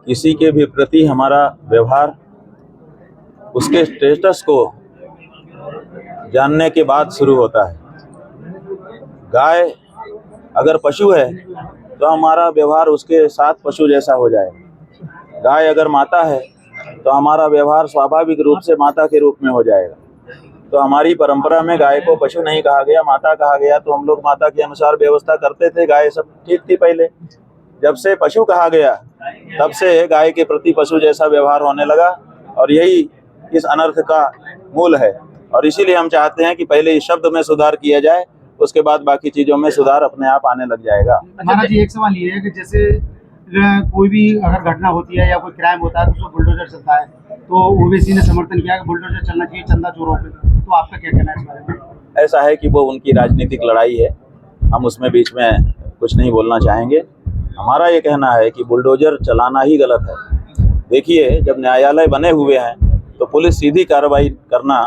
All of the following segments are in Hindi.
किसी के भी प्रति हमारा व्यवहार उसके स्टेटस को जानने के बाद शुरू होता है। गाय अगर पशु है तो हमारा व्यवहार उसके साथ पशु जैसा हो जाएगा। गाय अगर माता है तो हमारा व्यवहार स्वाभाविक रूप से माता के रूप में हो जाएगा। तो हमारी परंपरा में गाय को पशु नहीं कहा गया, माता कहा गया। तो हम लोग माता के अनुसार व्यवस्था करते थे। गाय सब ठीक थी पहले। जब से पशु कहा गया तब से गाय के प्रति पशु जैसा व्यवहार होने लगा, और यही इस अनर्थ का मूल है। और इसीलिए हम चाहते हैं कि पहले इस शब्द में सुधार किया जाए, उसके बाद बाकी चीजों में सुधार अपने आप आने लग जाएगा। महाराज जी, एक सवाल ये है कि जैसे कोई भी अगर घटना होती है या कोई क्राइम होता है तो उसमें बुलडोजर चलता है, तो ओवैसी ने समर्थन किया कि बुलडोजर चलना चाहिए चंदा चोरों पे, तो आपका क्या कहना है इस बारे में? ऐसा है कि वो उनकी राजनीतिक लड़ाई है, हम उसमें बीच में कुछ नहीं बोलना चाहेंगे। हमारा ये कहना है कि बुलडोजर चलाना ही गलत है। देखिए, जब न्यायालय बने हुए हैं तो पुलिस सीधी कार्रवाई करना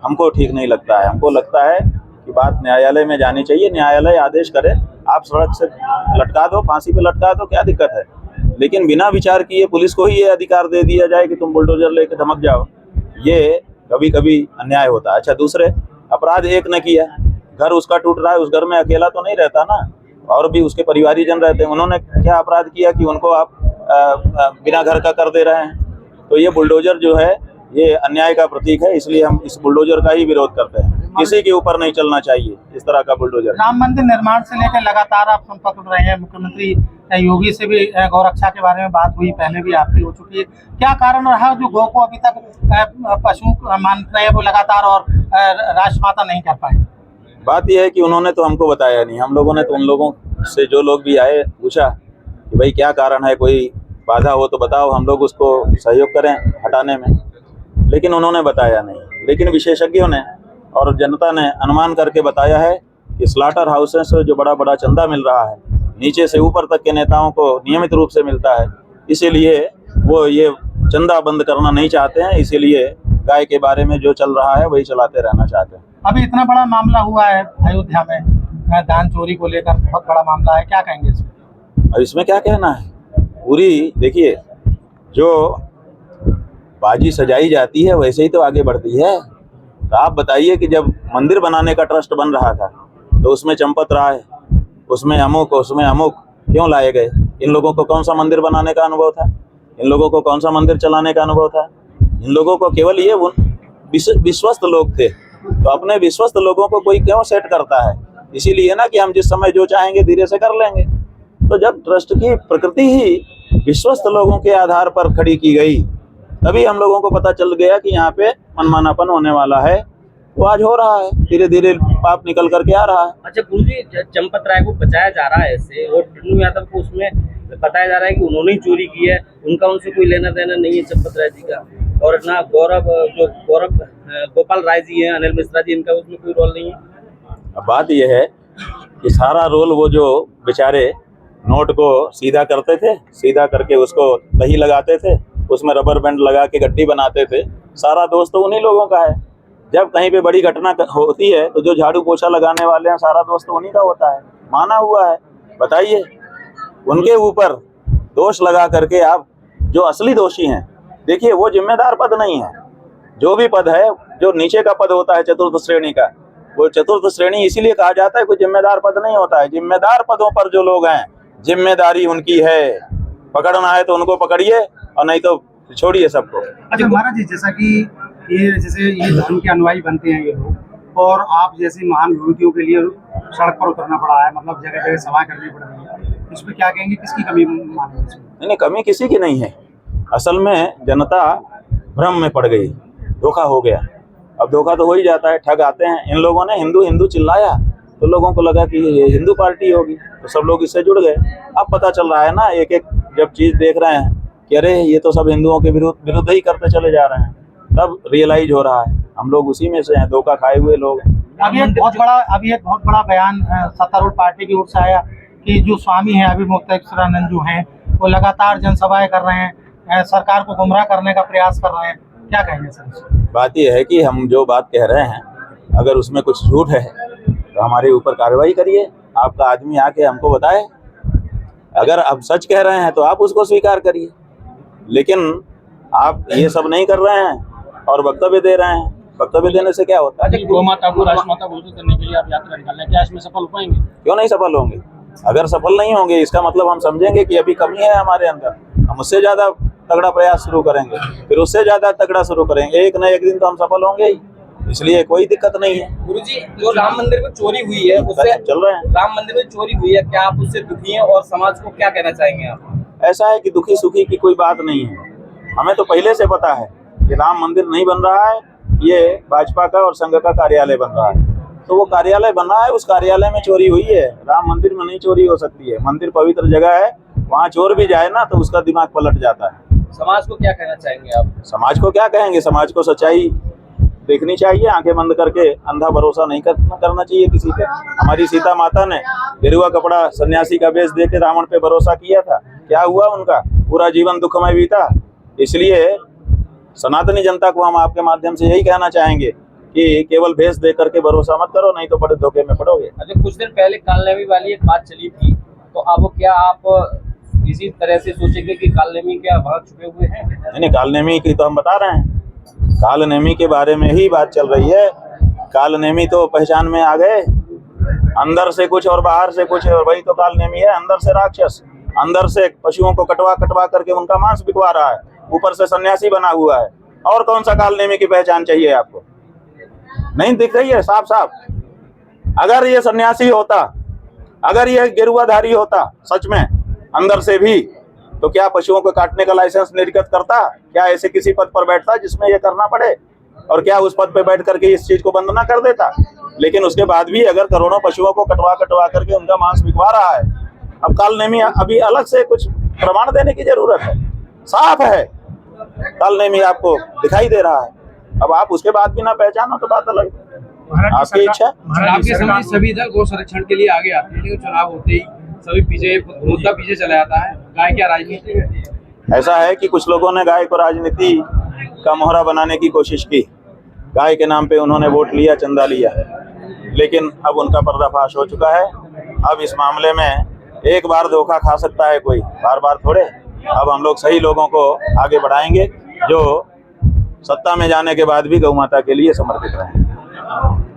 हमको ठीक नहीं लगता है। हमको लगता है कि बात न्यायालय में जानी चाहिए। न्यायालय आदेश करे, आप सड़क से लटका दो, फांसी पे लटका दो, क्या दिक्कत है। लेकिन बिना विचार किए पुलिस को ही ये अधिकार दे दिया जाए कि तुम बुलडोजर लेके धमक जाओ, ये कभी कभी अन्याय होता है। अच्छा, दूसरे अपराध एक ने किया, घर उसका टूट रहा है, उस घर में अकेला तो नहीं रहता ना, और भी उसके परिवारीजन रहते हैं। उन्होंने क्या अपराध किया कि उनको आप बिना घर का कर दे रहे हैं। तो ये बुलडोजर जो है ये अन्याय का प्रतीक है, इसलिए हम इस बुलडोजर का ही विरोध करते हैं। किसी के ऊपर नहीं चलना चाहिए इस तरह का बुलडोजर। राम मंदिर निर्माण से लेकर लगातार आप संपर्क में रहे हैं, मुख्यमंत्री योगी से भी गौरक्षा के बारे में बात हुई, पहले भी आपकी हो चुकी है। क्या कारण रहा जो गौ को अभी तक पशु मान रहे हैं वो लगातार और राष्ट्रमाता नहीं कर पाए? बात यह है कि उन्होंने तो हमको बताया नहीं। हम लोगों ने तो उन लोगों से, जो लोग भी आए, पूछा कि भाई क्या कारण है, कोई बाधा हो तो बताओ, हम लोग उसको सहयोग करें हटाने में। लेकिन उन्होंने बताया नहीं। लेकिन विशेषज्ञों ने और जनता ने अनुमान करके बताया है कि स्लॉटर हाउसेस से जो बड़ा बड़ा चंदा मिल रहा है, नीचे से ऊपर तक के नेताओं को नियमित रूप से मिलता है, इसीलिए वो ये चंदा बंद करना नहीं चाहते हैं। इसीलिए गाय के बारे में जो चल रहा है वही चलाते रहना चाहते हैं। अभी इतना बड़ा मामला हुआ है अयोध्या में, धान चोरी को लेकर बहुत बड़ा मामला है, क्या कहेंगे इसमें? और इसमें क्या कहना है, पूरी देखिए, जो बाजी सजाई जाती है वैसे ही तो आगे बढ़ती है। तो आप बताइए कि जब मंदिर बनाने का ट्रस्ट बन रहा था तो उसमें चंपत राय, उसमें अमुक क्यों लाए गए? इन लोगों को कौन सा मंदिर बनाने का अनुभव था? इन लोगों को कौन सा मंदिर चलाने का अनुभव था? इन लोगों को केवल ये विश्वस्त लोग थे। तो अपने विश्वस्त लोगों को कोई क्यों सेट करता है? इसीलिए ना कि हम जिस समय जो चाहेंगे धीरे से कर लेंगे। तो जब ट्रस्ट की प्रकृति ही विश्वस्त लोगों के आधार पर खड़ी की गई, तभी हम लोगों को पता चल गया कि यहाँ पे मनमानापन होने वाला है। वो आज हो रहा है, धीरे धीरे पाप निकल करके आ रहा है। अच्छा गुरुजी, चंपत राय को बचाया जा रहा है ऐसे, और टुन्नू यादव को उसमें बताया जा रहा है कि उन्होंने ही चोरी की है, उनका उनसे कोई लेना देना नहीं है चंपत राय जी का। और ना गौरव गोपाल राय जी हैं, अनिल मिश्रा जी, इनका उसमें कोई रोल नहीं है। अब बात यह है कि सारा रोल वो जो बेचारे नोट को सीधा करते थे, सीधा करके उसको दही लगाते थे, उसमें रबर बैंड लगा के गड्डी बनाते थे, सारा दोष तो उन्हीं लोगों का है। जब कहीं पे बड़ी घटना होती है तो जो झाड़ू पोछा लगाने वाले हैं, सारा दोष तो उन्हीं का होता है, माना हुआ है। बताइए, उनके ऊपर दोष लगा करके आप जो असली दोषी हैं, देखिए वो जिम्मेदार पद नहीं है। जो भी पद है, जो नीचे का पद होता है चतुर्थ श्रेणी का, वो चतुर्थ श्रेणी इसीलिए कहा जाता है, कोई जिम्मेदार पद नहीं होता है। जिम्मेदार पदों पर जो लोग हैं, जिम्मेदारी उनकी है। पकड़ना है तो उनको पकड़िए और नहीं तो छोड़िए सबको। अच्छा महाराज जी, जैसा कि ये धर्म के अनुयायी बनते हैं ये लोग, और आप जैसे महान विभूतियों के लिए सड़क पर उतरना पड़ा है, मतलब जगह जगह सभा करनी पड़ रही है, इस पर क्या कहेंगे? किसकी कमी मानेंगे इसमें? नहीं, कमी किसी की नहीं है। असल में जनता भ्रम में पड़ गई, धोखा हो गया। अब धोखा तो हो ही जाता है, ठग आते हैं। इन लोगों ने हिंदू हिंदू चिल्लाया तो लोगों को लगा कि ये हिंदू पार्टी होगी, तो सब लोग इससे जुड़ गए। अब पता चल रहा है ना, एक एक जब चीज देख रहे हैं कि अरे ये तो सब हिंदुओं के विरुद्ध ही करते चले जा रहे हैं, तब रियलाइज हो रहा है हम लोग उसी में से हैं, धोखा खाए हुए लोग हैं। अभी एक बहुत बड़ा बयान सत्तारूढ़ पार्टी की ओर से आया कि जो स्वामी हैं अभिमुक्तेश्वरानंद जो हैं, वो लगातार जनसभाएं कर रहे हैं, सरकार को गुमराह करने का प्रयास कर रहे हैं, क्या कहेंगे सर? बात यह है कि हम जो बात कह रहे हैं, अगर उसमें कुछ झूठ है तो हमारे ऊपर कार्रवाई करिए। आपका आदमी आके हमको बताए। अगर आप सच कह रहे हैं तो आप उसको स्वीकार करिए। लेकिन आप ये सब नहीं कर रहे हैं और वक्तव्य दे रहे हैं। वक्तव्य देने से क्या होता है? गौ माता को राष्ट्रमाता घोषित करने के लिए आप यात्रा निकाल रहे हैं, क्या इसमें सफल हो पाएंगे? क्यों नहीं सफल होंगे? अगर सफल नहीं होंगे इसका मतलब हम समझेंगे कि अभी कमी है हमारे अंदर, हम उससे ज्यादा तगड़ा प्रयास शुरू करेंगे, फिर उससे ज्यादा तगड़ा शुरू करेंगे। एक न एक दिन तो हम सफल होंगे ही, इसलिए कोई दिक्कत नहीं है। गुरुजी, जो राम मंदिर में चोरी हुई है उससे चल रहे हैं। राम मंदिर में चोरी हुई है, क्या आप उससे दुखी हैं और समाज को क्या कहना चाहेंगे आप? ऐसा है कि दुखी सुखी की कोई बात नहीं है। हमें तो पहले से पता है कि राम मंदिर नहीं बन रहा है, ये भाजपा का और संघ का कार्यालय बन रहा है। तो वो कार्यालय बना है, उस कार्यालय में चोरी हुई है। राम मंदिर में नहीं चोरी हो सकती है। मंदिर पवित्र जगह है, वहाँ चोर भी जाए ना तो उसका दिमाग पलट जाता है। समाज को क्या कहना चाहेंगे आप? समाज को क्या कहेंगे? समाज को सच्चाई देखनी चाहिए, आंखें बंद करके अंधा भरोसा नहीं करना चाहिए किसी पे। हमारी सीता माता ने गेरुआ कपड़ा सन्यासी का वेश देके रावण पे भरोसा किया था, क्या हुआ उनका? पूरा जीवन दुखमय बीता। इसलिए सनातनी जनता को हम आपके माध्यम से यही कहना चाहेंगे कि केवल भेष दे करके भरोसा मत करो, नहीं तो बड़े धोखे में पड़ोगे। अच्छा, कुछ दिन पहले कालनेमी वाली एक बात चली थी, तो अब क्या आप इसी तरह से सोचेंगे कि कालनेमी क्या वहाँ छुपे हुए हैं? नहीं, कालनेमी की तो हम बता रहे हैं, कालनेमी के बारे में ही बात चल रही है। कालनेमी तो पहचान में आ गए, अंदर से कुछ और बाहर से कुछ, और वही तो कालनेमी है। अंदर से राक्षस, अंदर से पशुओं को कटवा कटवा करके उनका मांस बिकवा रहा है, ऊपर से सन्यासी बना हुआ है। और कौन सा कालनेमी की पहचान चाहिए आपको? नहीं दिख रही है साफ साफ? अगर ये सन्यासी होता, अगर ये गेरुआधारी होता सच में अंदर से भी, तो क्या पशुओं को काटने का लाइसेंस निर्गत करता? क्या ऐसे किसी पद पर बैठता जिसमें ये करना पड़े? और क्या उस पद पे बैठ करके इस चीज को बंद ना कर देता? लेकिन उसके बाद भी अगर करोड़ों पशुओं को कटवा कटवा करके उनका मांस बिकवा रहा है, अब कालनेमी अभी अलग से कुछ प्रमाण देने की जरूरत है? साफ है, कालनेमी आपको दिखाई दे रहा है। अब आप उसके बाद भी ना पहचानो तो बात अलग है, आपकी इच्छा। चुनाव के समय सभी इधर गौ संरक्षण के लिए आगे आते हैं, लेकिन चुनाव होते ही सभी पीछे, मुद्दा पीछे चला जाता है। गाय क्या राजनीति है? ऐसा है कि कुछ लोगों ने गाय को राजनीति का मोहरा बनाने की कोशिश की। गाय के नाम पे उन्होंने वोट लिया, चंदा लिया, लेकिन अब उनका पर्दाफाश हो चुका है। अब इस मामले में एक बार धोखा खा सकता है कोई, बार बार थोड़े। अब हम लोग सही लोगों को आगे बढ़ाएंगे जो सत्ता में जाने के बाद भी गौ माता के लिए समर्पित रहें।